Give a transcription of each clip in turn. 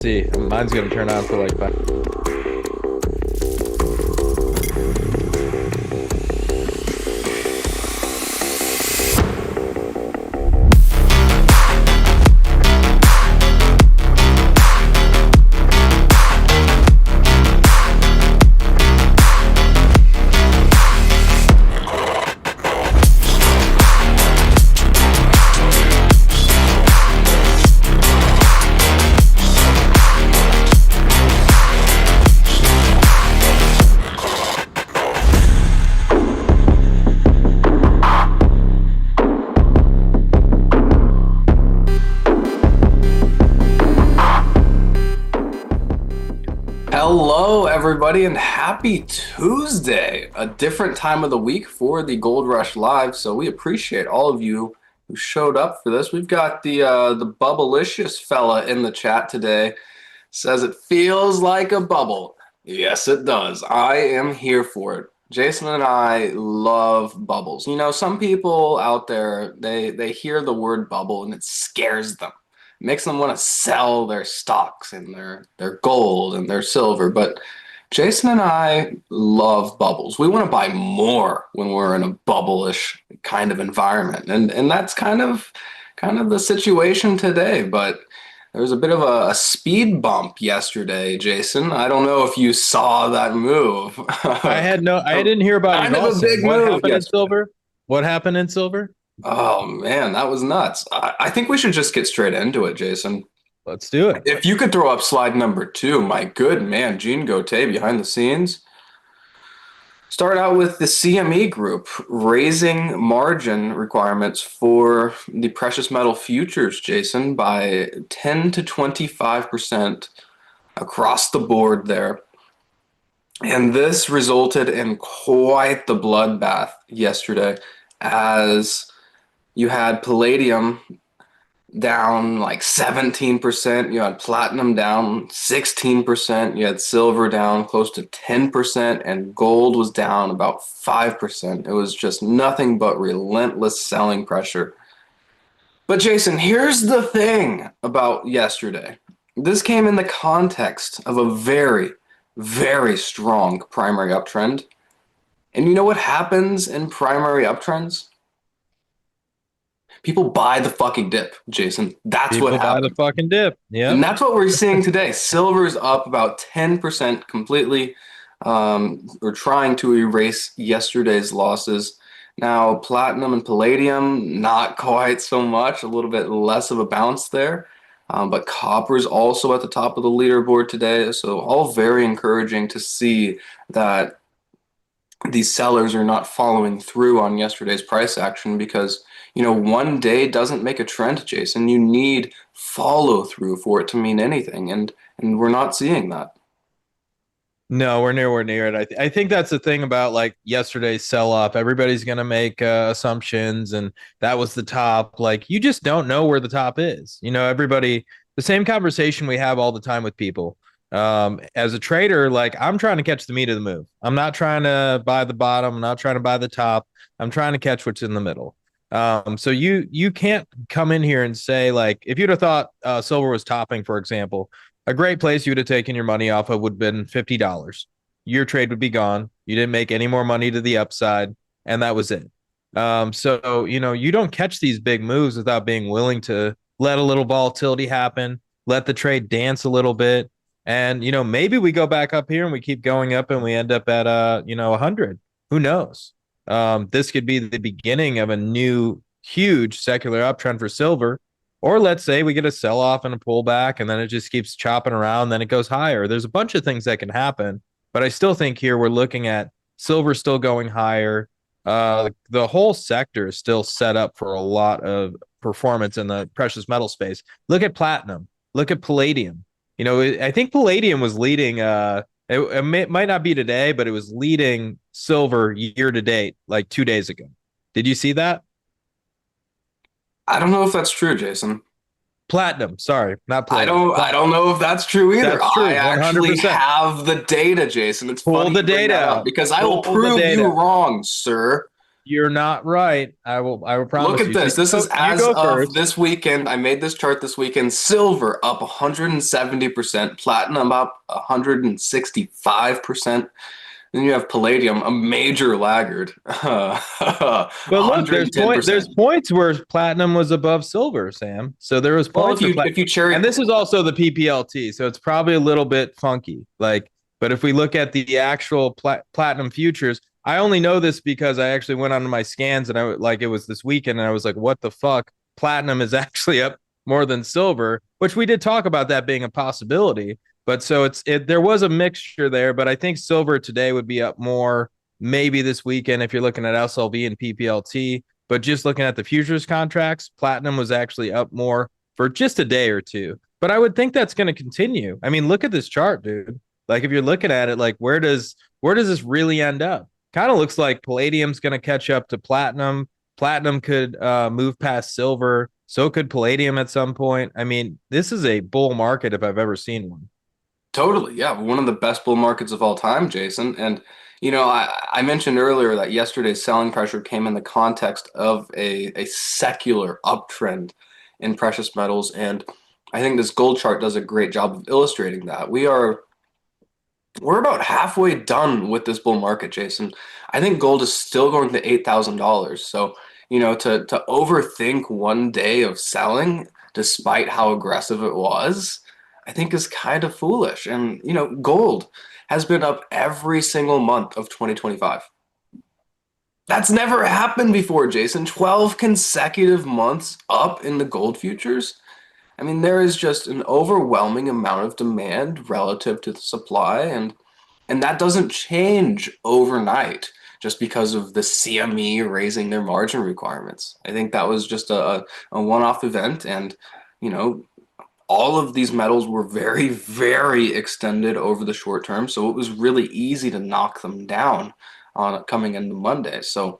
See, mine's gonna turn on for like 5. Hello, everybody, and happy Tuesday. A different time of the week for the Gold Rush Live, so we appreciate all of you who showed up for this. We've got the Bubblicious fella in the chat today. Says it feels like a bubble. Yes, it does. I am here for it. Jason and I love bubbles. You know, some people out there, they hear the word bubble and it scares them. Makes them want to sell their stocks and their gold and their silver. But Jason and I love bubbles. We want to buy more when we're in a bubble-ish kind of environment. And that's kind of the situation today. But there was a bit of a speed bump yesterday, Jason. I don't know if you saw that move. I didn't hear about Kind it of a also. big What move happened in yesterday. silver? What happened in silver? Oh man, that was nuts. I think we should just get straight into it, Jason. Let's do it. If you could throw up slide number 2, my good man, Gene Gote behind the scenes. Start out with the CME group raising margin requirements for the precious metal futures, Jason, by 10 to 25% across the board there. And this resulted in quite the bloodbath yesterday as you had palladium down like 17%, you had platinum down 16%, you had silver down close to 10%, and gold was down about 5%. It was just nothing but relentless selling pressure. But Jason, here's the thing about yesterday. This came in the context of a very, very strong primary uptrend. And you know what happens in primary uptrends? People buy the fucking dip, Jason. That's People what buy the happened. fucking dip. Yeah. And that's what we're seeing today. Silver's up about 10% completely. We're trying to erase yesterday's losses. Now, platinum and palladium, not quite so much, a little bit less of a bounce there. But copper's also at the top of the leaderboard today. So all very encouraging to see that these sellers are not following through on yesterday's price action because, you know, one day doesn't make a trend, Jason. You need follow through for it to mean anything, and we're not seeing that. No, we're nowhere near it. I think that's the thing about like yesterday's sell off. Everybody's going to make assumptions, and that was the top. Like, you just don't know where the top is. You know, everybody, the same conversation we have all the time with people. As a trader, like, I'm trying to catch the meat of the move. I'm not trying to buy the bottom. I'm not trying to buy the top. I'm trying to catch what's in the middle. So you can't come in here and say, like, if you'd have thought silver was topping, for example, a great place you would have taken your money off of would have been $50. Your trade would be gone. You didn't make any more money to the upside, and that was it. So, you know, you don't catch these big moves without being willing to let a little volatility happen, let the trade dance a little bit. And, you know, maybe we go back up here and we keep going up and we end up at, 100. Who knows? This could be the beginning of a new huge secular uptrend for silver. Or let's say we get a sell off and a pullback and then it just keeps chopping around, then it goes higher. There's a bunch of things that can happen, but I still think here we're looking at silver still going higher. The whole sector is still set up for a lot of performance in the precious metal space. Look at platinum, look at palladium. You know, I think palladium was leading, it might not be today, but it was leading silver year to date, like 2 days ago. Did you see that? I don't know if that's true, Jason. Platinum, sorry, not palladium. I don't know if that's true either. That's true, I actually 100%. have the data, Jason. It's Pull funny the you bring data that up out. because I will Pull the prove data. you wrong, sir. You're not right. I will Look promise at you. So this. This is you as go of first. this weekend. I made this chart this weekend. Silver up 170%, platinum up 165%. Then you have palladium, a major laggard, But look, there's 110%. points where platinum was above silver, Sam. So there was Well, points for if you and cherry, this is also the PPLT, so it's probably a little bit funky. Like, but if we look at the actual platinum futures, I only know this because I actually went onto my scans and it was this weekend and I was like, what the fuck? Platinum is actually up more than silver, which we did talk about that being a possibility. But so there was a mixture there, but I think silver today would be up more maybe this weekend if you're looking at SLV and PPLT. But just looking at the futures contracts, platinum was actually up more for just a day or two. But I would think that's going to continue. I mean, look at this chart, dude. Like if you're looking at it, like where does this really end up? Kind of looks like palladium's going to catch up to platinum. Platinum could move past silver. So could palladium at some point. I mean, this is a bull market if I've ever seen one. totally, yeah, one of the best bull markets of all time, Jason. And I mentioned earlier that yesterday's selling pressure came in the context of a secular uptrend in precious metals, and I think this gold chart does a great job of illustrating that. We're about halfway done with this bull market, Jason. I think gold is still going to $8,000. So, to overthink one day of selling, despite how aggressive it was, I think is kind of foolish. And, gold has been up every single month of 2025. That's never happened before, Jason. 12 consecutive months up in the gold futures. I mean, there is just an overwhelming amount of demand relative to the supply, and that doesn't change overnight just because of the CME raising their margin requirements. I think that was just a one-off event, and you know, all of these metals were very, very extended over the short term, so it was really easy to knock them down on coming into Monday. So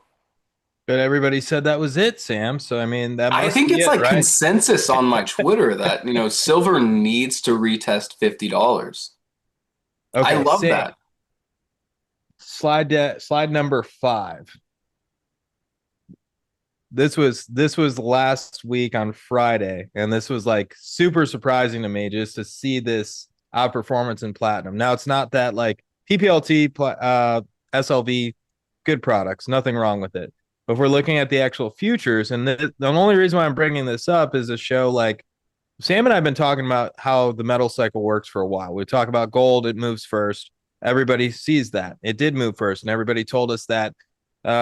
But everybody said that was it, Sam. So I mean, that I must think be it's it, like right? consensus on my Twitter that, silver needs to retest $50. I Okay, love Sam. that. Slide number 5. This was last week on Friday, and this was like super surprising to me just to see this outperformance in platinum. Now it's not that like PPLT, SLV, good products, nothing wrong with it. But if we're looking at the actual futures, and the only reason why I'm bringing this up is to show like Sam and I have been talking about how the metal cycle works for a while. We talk about gold, it moves first. Everybody sees that. It did move first. And everybody told us that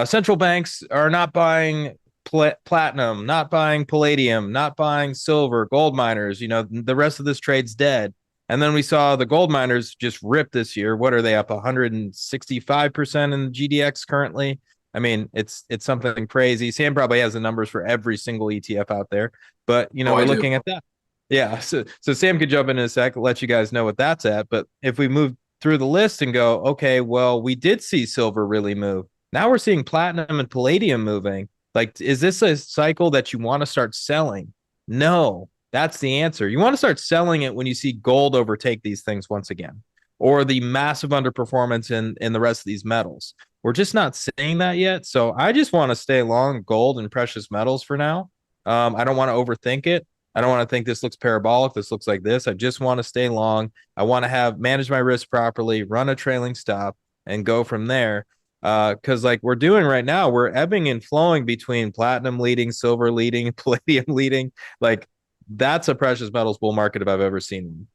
central banks are not buying platinum, not buying palladium, not buying silver, gold miners. The rest of this trade's dead. And then we saw the gold miners just rip this year. What are they up 165% in the GDX currently? I mean, it's something crazy. Sam probably has the numbers for every single ETF out there, but Oh, we're I do. looking at that. Yeah, so Sam could jump in a sec, let you guys know what that's at. But if we move through the list and go, okay, well, we did see silver really move. Now we're seeing platinum and palladium moving. Like, is this a cycle that you want to start selling? No, that's the answer. You want to start selling it when you see gold overtake these things once again, or the massive underperformance in the rest of these metals. We're just not seeing that yet. So I just want to stay long gold and precious metals for now. I don't want to overthink it. I don't want to think this looks parabolic. This looks like this. I just want to stay long. I want to have manage my risk properly, run a trailing stop, and go from there. Because like we're doing right now, we're ebbing and flowing between platinum leading, silver leading, palladium leading. Like that's a precious metals bull market if I've ever seen one.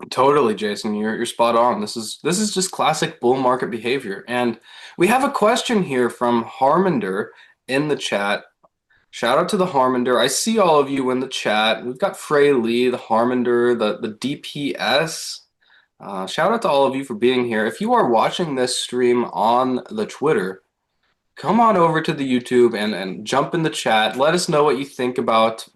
Totally, Jason. You're spot on. This is just classic bull market behavior. And we have a question here from Harminder in the chat. Shout out to the Harminder. I see all of you in the chat. We've got Frey Lee, the Harminder, the DPS. Shout out to all of you for being here. If you are watching this stream on the Twitter, come on over to the YouTube and jump in the chat. Let us know what you think about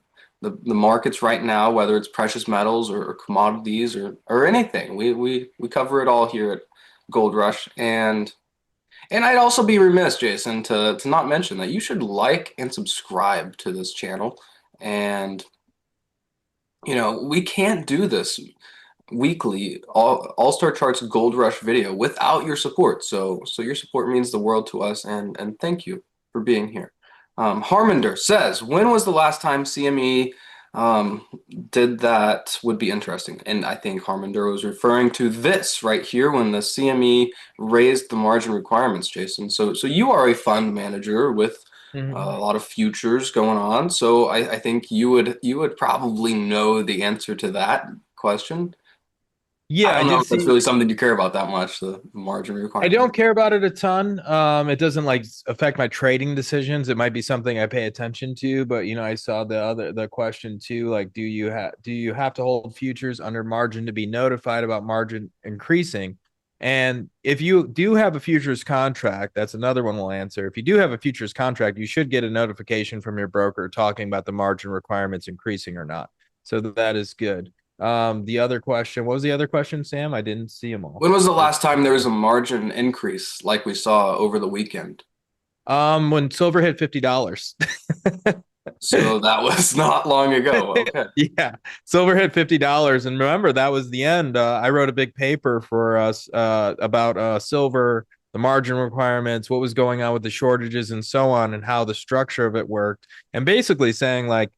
the markets right now, whether it's precious metals or commodities or anything. We cover it all here at Gold Rush. And I'd also be remiss, Jason, to not mention that you should like and subscribe to this channel. And we can't do this weekly All-Star Charts Gold Rush video without your support. So your support means the world to us, and thank you for being here. Harminder says, when was the last time CME did that? Would be interesting. And I think Harminder was referring to this right here when the CME raised the margin requirements, Jason. So you are a fund manager with a lot of futures going on. So I think you would probably know the answer to that question. I Yeah, I don't know did if that's see. really something you care about that much, the margin I don't requirement. care about it a ton. It doesn't like affect my trading decisions. It might be something I pay attention to, but I saw the question too, like do you have to hold futures under margin to be notified about margin increasing? And if you do have a futures contract, that's another one we'll answer. If you do have a futures contract, you should get a notification from your broker talking about the margin requirements increasing or not. So that is good. The other question, what was the other question, Sam? I didn't see them all. When was the last time there was a margin increase like we saw over the weekend? When silver hit $50. So that was not long ago. Okay. Yeah, silver hit $50, and remember that was the end. I wrote a big paper for us about silver, the margin requirements, what was going on with the shortages, and so on, and how the structure of it worked, and basically saying like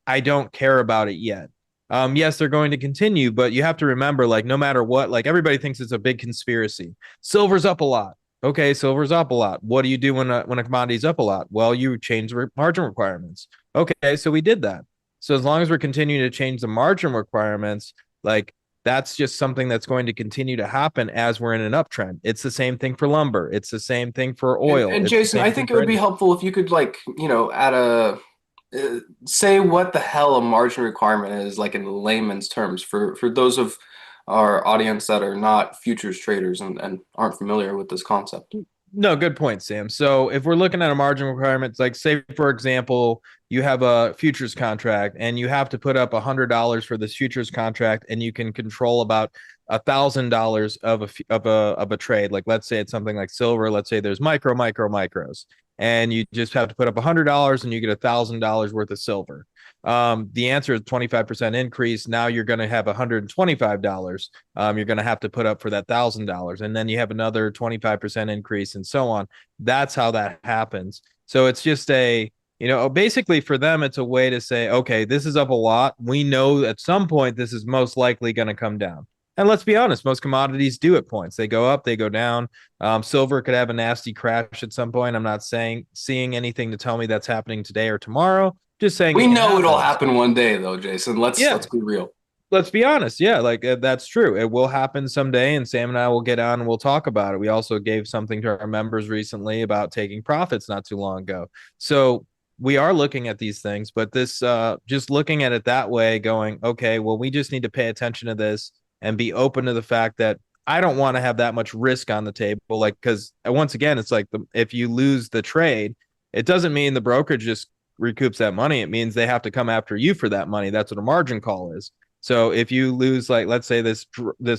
I don't care about it yet. Yes, they're going to continue, but you have to remember, like, no matter what, like everybody thinks it's a big conspiracy. Silver's up a lot. Okay, silver's up a lot. What do you do when a commodity's up a lot? Well, you change the margin requirements. Okay, so we did that. So as long as we're continuing to change the margin requirements, like that's just something that's going to continue to happen as we're in an uptrend. It's the same thing for lumber. It's the same thing for oil. And It's the Jason, same I thing think it for would be anything. helpful if you could add a say what the hell a margin requirement is, like in layman's terms, for those of our audience that are not futures traders and aren't familiar with this concept. No, good point, Sam. So if we're looking at a margin requirement, like say for example, you have a futures contract and you have to put up $100 for this futures contract, and you can control about $1,000 of a trade. Like let's say it's something like silver. Let's say there's micros, and you just have to put up $100 and you get $1,000 worth of silver. The answer is 25% increase. Now you're going to have $125. You're going to have to put up for that $1,000, and then you have another 25% increase, and so on. That's how that happens. So it's just basically for them, it's a way to say, okay, this is up a lot. We know at some point this is most likely going to come down. And let's be honest, most commodities do at points. They go up, they go down. Silver could have a nasty crash at some point. I'm not seeing anything to tell me that's happening today or tomorrow. Just saying We it know it'll happens. happen one day, though, Jason. Let's Yeah, be real. let's be honest. Yeah, like that's true. It will happen someday, and Sam and I will get on and we'll talk about it. We also gave something to our members recently about taking profits not too long ago. So we are looking at these things, but this just looking at it that way, going, okay, well, we just need to pay attention to this and be open to the fact that I don't want to have that much risk on the table. Like, because once again, it's like if you lose the trade, it doesn't mean the brokerage just recoups that money. It means they have to come after you for that money. That's what a margin call is. So if you lose, like, let's say this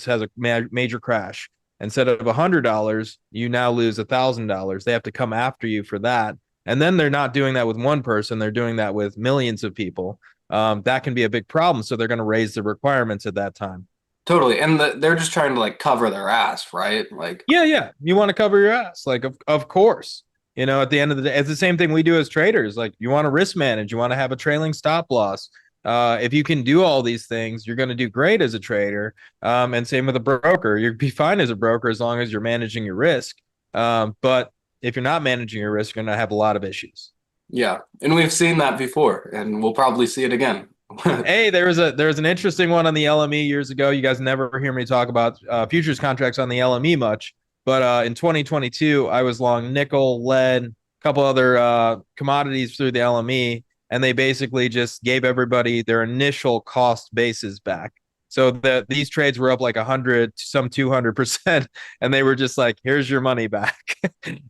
has a major crash, instead of $100, you now lose $1,000. They have to come after you for that, and then they're not doing that with one person; they're doing that with millions of people. That can be a big problem. So they're going to raise the requirements at that time. Totally. And they're just trying to like cover their ass, right? Like, Yeah, yeah. You want to cover your ass, like of course. At the end of the day, it's the same thing we do as traders. Like you want to risk manage, you want to have a trailing stop loss. If you can do all these things, you're going to do great as a trader. And same with a broker. You'll be fine as a broker as long as you're managing your risk. But if you're not managing your risk, you're going to have a lot of issues. yeah. And we've seen that before, and we'll probably see it again. Hey, there was an interesting one on the LME years ago. You guys never hear me talk about futures contracts on the LME much, but in 2022, I was long nickel, lead, a couple other commodities through the LME, and they basically just gave everybody their initial cost bases back. So these trades were up like 100, some 200%, and they were just like, "Here's your money back,"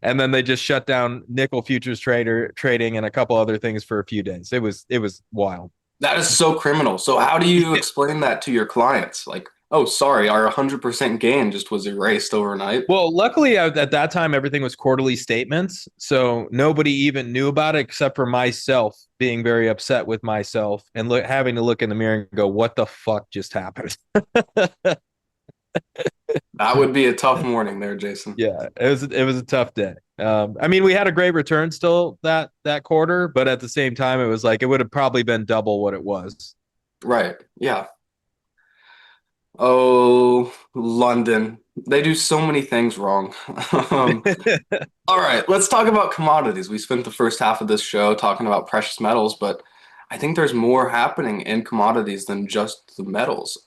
and then they just shut down nickel futures trading and a couple other things for a few days. It was wild. That is so criminal. So how do you explain that to your clients? Like, Oh, sorry, our 100% gain just was erased overnight. Well, luckily at that time everything was quarterly statements, so nobody even knew about it except for myself being very upset with myself and having to look in the mirror and go, "What the fuck just happened?" That would be a tough morning there, Jason. Yeah, it was a tough day. I mean, we had a great return still that quarter, but at the same time, it was like it would have probably been double what it was. Right. Yeah. Oh, London. They do so many things wrong. Um, all right, let's talk about commodities. We spent the first half of this show talking about precious metals, but I think there's more happening in commodities than just the metals.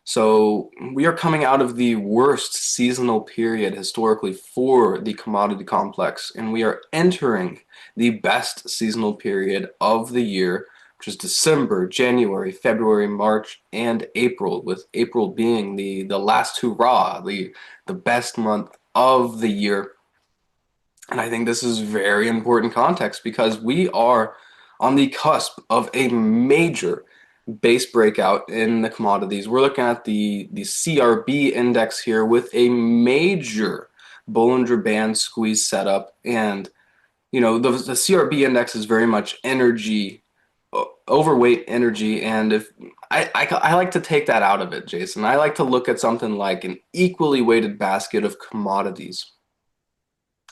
So we are coming out of the worst seasonal period historically for the commodity complex, and we are entering the best seasonal period of the year, which is December, January, February, March, and April, with April being the last hurrah, the best month of the year. And I think this is very important context because we are on the cusp of a major base breakout in the commodities. We're looking at the CRB index here with a major Bollinger Band squeeze setup. And, the CRB index is very much energy, overweight energy. And if I like to take that out of it, Jason, I like to look at something like an equally weighted basket of commodities,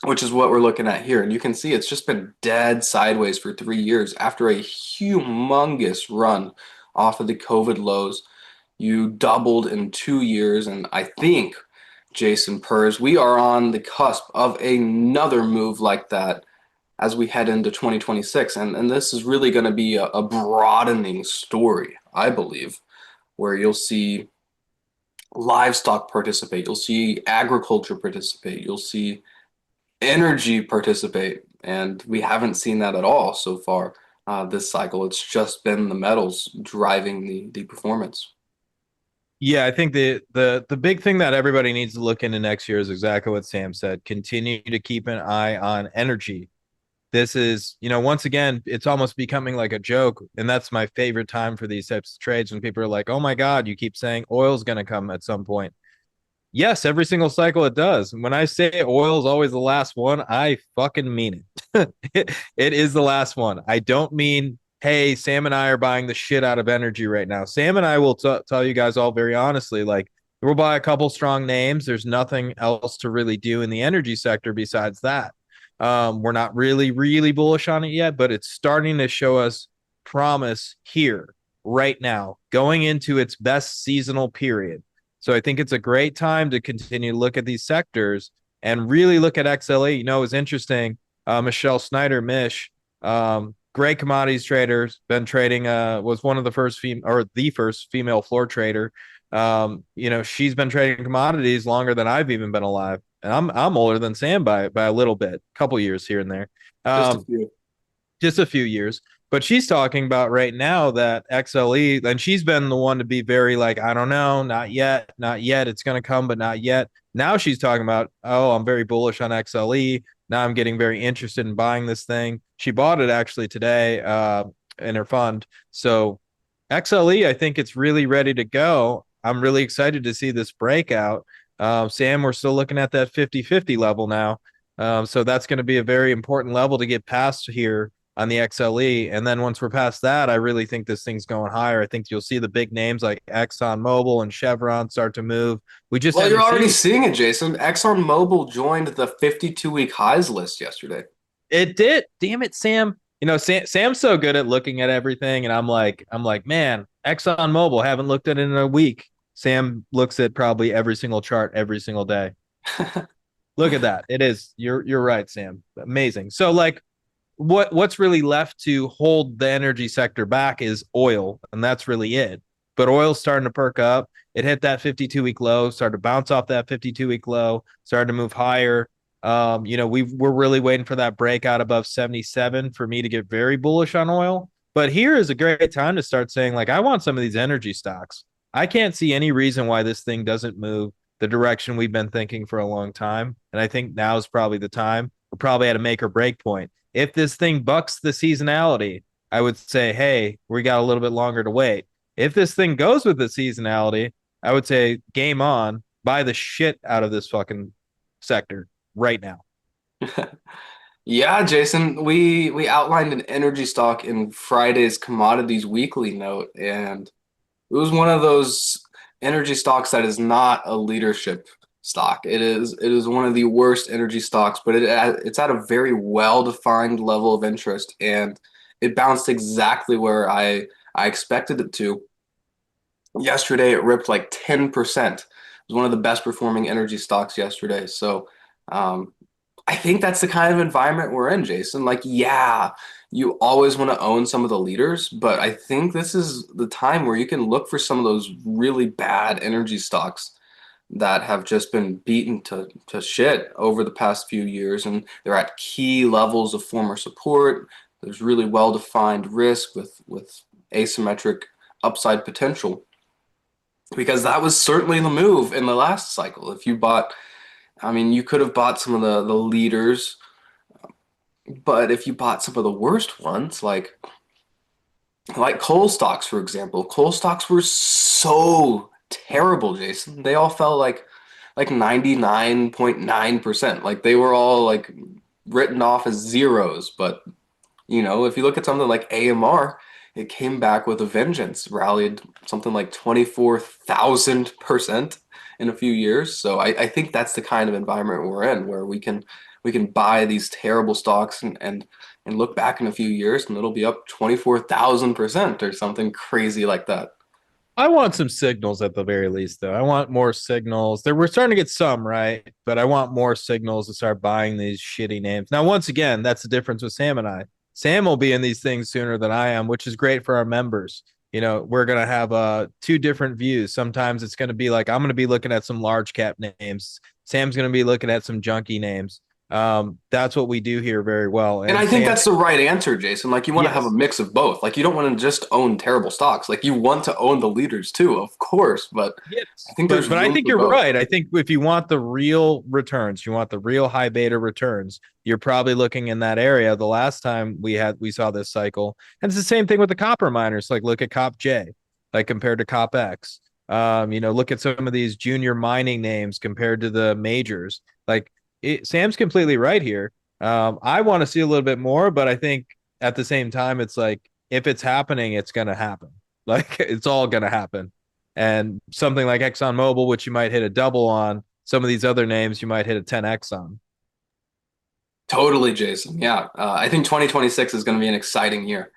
which is what we're looking at here. And you can see it's just been dead sideways for 3 years after a humongous run off of the COVID lows. You doubled in 2 years. And I think, Jason Purrs, we are on the cusp of another move like that as we head into 2026. And this is really going to be a broadening story, I believe, where you'll see livestock participate, you'll see agriculture participate, you'll see energy participate, and we haven't seen that at all so far this cycle. It's just been the metals driving the performance. Yeah, I think the big thing that everybody needs to look into next year is exactly what Sam said. Continue to keep an eye on energy. This is, once again, it's almost becoming like a joke. And that's my favorite time for these types of trades when people are like, oh my God, you keep saying oil's going to come at some point. Yes, every single cycle it does. When I say oil is always the last one, I fucking mean it. It is the last one. I don't mean, hey, Sam and I are buying the shit out of energy right now. Sam and I will tell you guys all very honestly, like, we'll buy a couple strong names. There's nothing else to really do in the energy sector besides that. We're not really, really bullish on it yet, but it's starting to show us promise here, right now, going into its best seasonal period. So I think it's a great time to continue to look at these sectors and really look at XLE. It's interesting. Michelle Snyder, Mish, great commodities traders, been trading, was one of the first the first female floor trader. She's been trading commodities longer than I've even been alive. And I'm older than Sam by a little bit, a couple years here and there. Just a Um, few. just a few years. But she's talking about right now that XLE, and she's been the one to be very like, I don't know, not yet, not yet. It's going to come, but not yet. Now she's talking about, oh, I'm very bullish on XLE. Now I'm getting very interested in buying this thing. She bought it actually today in her fund. So XLE, I think it's really ready to go. I'm really excited to see this breakout. Sam, we're still looking at that 50-50 level now. So that's going to be a very important level to get past here on the XLE. And then once we're past that, I really think this thing's going higher. I think you'll see the big names like ExxonMobil and Chevron start to move. We just Well, you're haven't already seen seeing it, Jason. ExxonMobil joined the 52-week highs list yesterday. it. Did damn it, Sam. Sam's so good at looking at everything, and I'm like, man, ExxonMobil haven't looked at it in a week. Sam looks at probably every single chart every single day. Look at that. It is. You're right, Sam. Amazing. So like what's really left to hold the energy sector back is oil, and that's really it. But oil's starting to perk up. It hit that 52-week low, started to bounce off that 52-week low, started to move higher. We're really waiting for that breakout above 77 for me to get very bullish on oil. But here is a great time to start saying, like, I want some of these energy stocks. I can't see any reason why this thing doesn't move the direction we've been thinking for a long time. And I think now is probably the time. We're probably at a make or break point. If this thing bucks the seasonality, I would say, hey, we got a little bit longer to wait. If this thing goes with the seasonality, I would say game on, buy the shit out of this fucking sector right now. Yeah, Jason, we outlined an energy stock in Friday's Commodities Weekly note, and it was one of those energy stocks that is not a leadership stock. It is one of the worst energy stocks, but it's at a very well-defined level of interest, and it bounced exactly where I expected it to. Yesterday, it ripped like 10%. It was one of the best performing energy stocks yesterday. So, um, I think that's the kind of environment we're in, Jason. Like, yeah, you always want to own some of the leaders, but I think this is the time where you can look for some of those really bad energy stocks that have just been beaten to shit over the past few years, and they're at key levels of former support. There's really well-defined risk with asymmetric upside potential because that was certainly the move in the last cycle. If you bought, I mean, you could have bought some of the leaders, but if you bought some of the worst ones, like coal stocks, for example, coal stocks were so terrible, Jason. They all fell like 99.9%. Like they were all like written off as zeros, but if you look at something like AMR, it came back with a vengeance, rallied something like 24,000% in a few years. So I think that's the kind of environment we're in, where we can buy these terrible stocks and look back in a few years and it'll be up 24,000% or something crazy like that. I want some signals at the very least, though. I want more signals. There, we're starting to get some right, but I want more signals to start buying these shitty names. Now, once again, that's the difference with Sam and I. Sam will be in these things sooner than I am, which is great for our members. We're gonna have two different views. Sometimes it's gonna be like I'm gonna be looking at some large cap names. Sam's gonna be looking at some junky names. That's what we do here very well. And And I think Sam, that's the right answer, Jason. Like you want to have a yes, mix of both. Like you don't want to just own terrible stocks. Like you want to own the leaders too, of course, but I yes, think but there's I room think for you're both. right. I think if you want the real returns, you want the real high beta returns, you're probably looking in that area. The last time we saw this cycle, and it's the same thing with the copper miners. Like look at Cop J, like compared to Cop X. Look at some of these junior mining names compared to the majors. Sam's completely right here. I want to see a little bit more, but I think at the same time, it's like if it's happening, it's gonna happen. Like it's all gonna happen. And something like ExxonMobil, which you might hit a double on, some of these other names you might hit a 10x on. Totally, Jason. Yeah, I think 2026 is going to be an exciting year.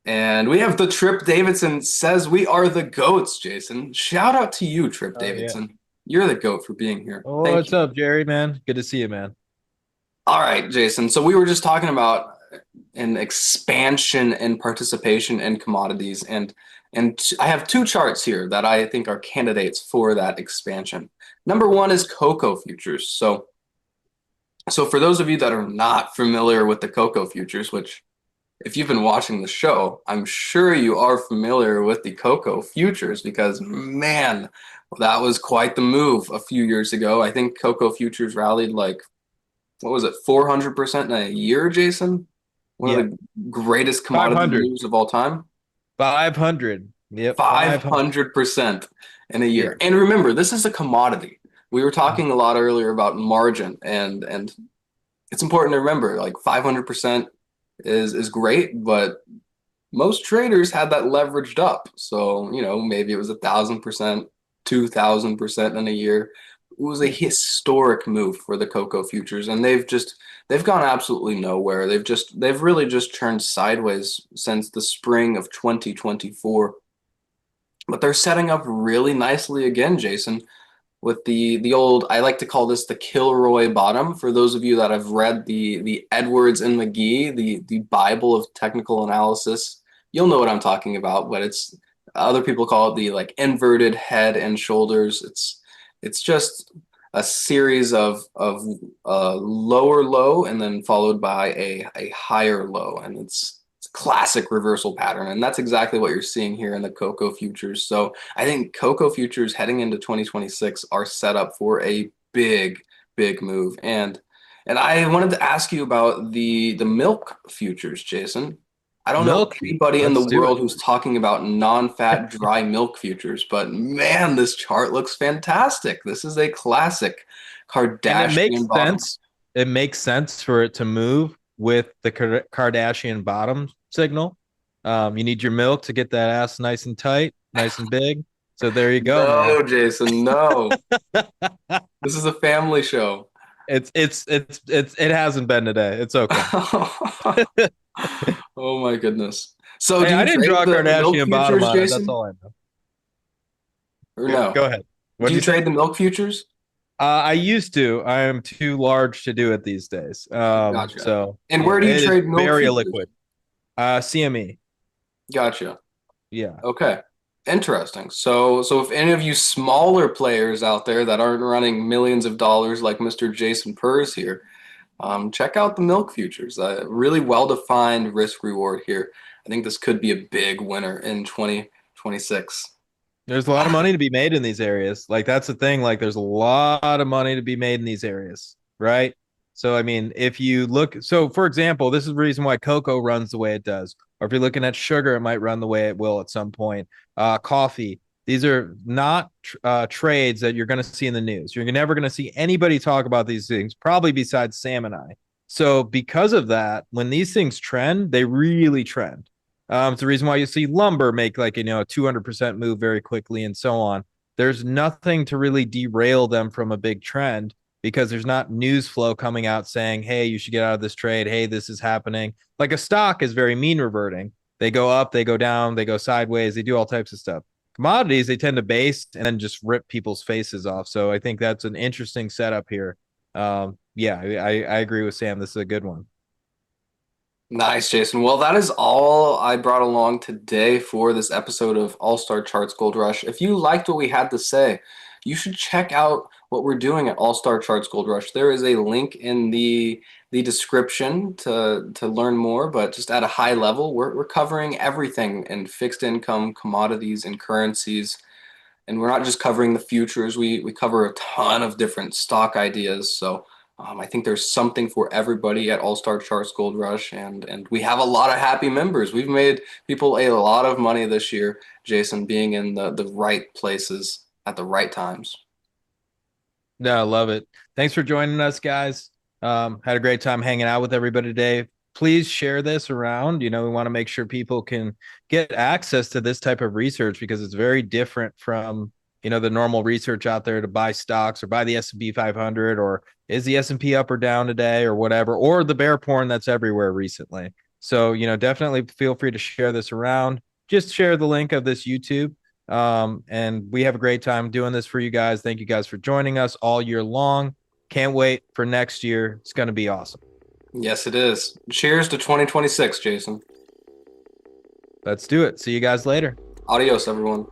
And we have the Trip Davidson says we are the goats, Jason. Shout out to you, Trip Oh yeah. Davidson. You're the goat for being here. Oh, Thank what's you. up, Jerry, man? Good to see you, man. All right, Jason. So we were just talking about an expansion and participation in commodities, and I have two charts here that I think are candidates for that expansion. Number one is cocoa futures. So for those of you that are not familiar with the cocoa futures, which if you've been watching the show, I'm sure you are familiar with the cocoa futures because man, that was quite the move a few years ago. I think cocoa futures rallied like what was it, 400% in a year, Jason? One of Yeah. the greatest commodity 500. moves of all time. 500. Yep. 500. 500% in a Yeah. year. And remember, this is a commodity. We were talking a lot earlier about margin, and it's important to remember like 500% is great, but most traders had that leveraged up. So, maybe it was 1,000%, 2,000% in a year. It was a Yeah. historic move for the cocoa futures, and they've gone absolutely nowhere. They've really just turned sideways since the spring of 2024. But they're setting up really nicely again, Jason, with the old, I like to call this the Kilroy bottom. For those of you that have read the Edwards and McGee, the Bible of technical analysis, you'll know what I'm talking about. But it's other people call it the like inverted head and shoulders. It's just a series of lower low and then followed by a higher low, and it's a classic reversal pattern, and that's exactly what you're seeing here in the cocoa futures. So I think cocoa futures heading into 2026 are set up for a big, big move. And I wanted to ask you about the milk futures, Jason. I don't know Milk. anybody in Let's the do it. world who's talking about non-fat dry milk futures, but man, this chart looks fantastic. This is a classic And it makes Kardashian bottom. sense. It makes sense for it to move with the Kardashian bottom signal. You need your milk to get that ass nice and tight, nice and big. So there you go, man. No, Jason, no. This is a family show. It hasn't been today. It's okay. Oh my goodness. So Hey, do I you didn't trade draw a the milk Kardashian bottom futures, on it. That's Jason? all I know. Or no? Go ahead. Do What'd you you say? trade the milk futures? I used to. I am too large to do it these days. Gotcha. So And yeah, where do you it is trade milk very futures? illiquid. CME. Gotcha. Yeah. Okay. Interesting. So if any of you smaller players out there that aren't running millions of dollars like Mr. Jason Purrs here, check out the milk futures. Really well-defined risk reward here. I think this could be a big winner in 2026. There's a lot of money to be made in these areas. Like that's the thing. Like there's a lot of money to be made in these areas, right? So I mean, if you look, so for example, this is the reason why cocoa runs the way it does. Or if you're looking at sugar, it might run the way it will at some point. Coffee. These are not trades that you're going to see in the news. You're never going to see anybody talk about these things, probably besides Sam and I. So because of that, when these things trend, they really trend. It's the reason why you see lumber make like a 200% move very quickly and so on. There's nothing to really derail them from a big trend because there's not news flow coming out saying, "Hey, you should get out of this trade. Hey, this is happening." Like a stock is very mean reverting. They go up, they go down, they go sideways, they do all types of stuff. Commodities, they tend to base and then just rip people's faces off. So I think that's an interesting setup here. Yeah, I agree with Sam. This is a good one. Nice, Jason. Well, that is all I brought along today for this episode of All Star Charts Gold Rush. If you liked what we had to say, you should check out what we're doing at All Star Charts Gold Rush. There is a link in the description to learn more, but just at a high level, we're covering everything in fixed income, commodities, and currencies. And we're not just covering the futures. We cover a ton of different stock ideas. So I think there's something for everybody at All Star Charts Gold Rush, and we have a lot of happy members. We've made people a lot of money this year, Jason, being in the right places at the right times. No, I love it. Thanks for joining us, guys. Had a great time hanging out with everybody today. Please share this around. We want to make sure people can get access to this type of research because it's very different from, the normal research out there to buy stocks or buy the S&P 500 or is the S&P up or down today or whatever, or the bear porn that's everywhere recently. So, definitely feel free to share this around. Just share the link of this YouTube. And we have a great time doing this for you guys. Thank you guys for joining us all year long. Can't wait for next year. It's going to be awesome. Yes, it is. Cheers to 2026, Jason. Let's do it. See you guys later. Adios, everyone.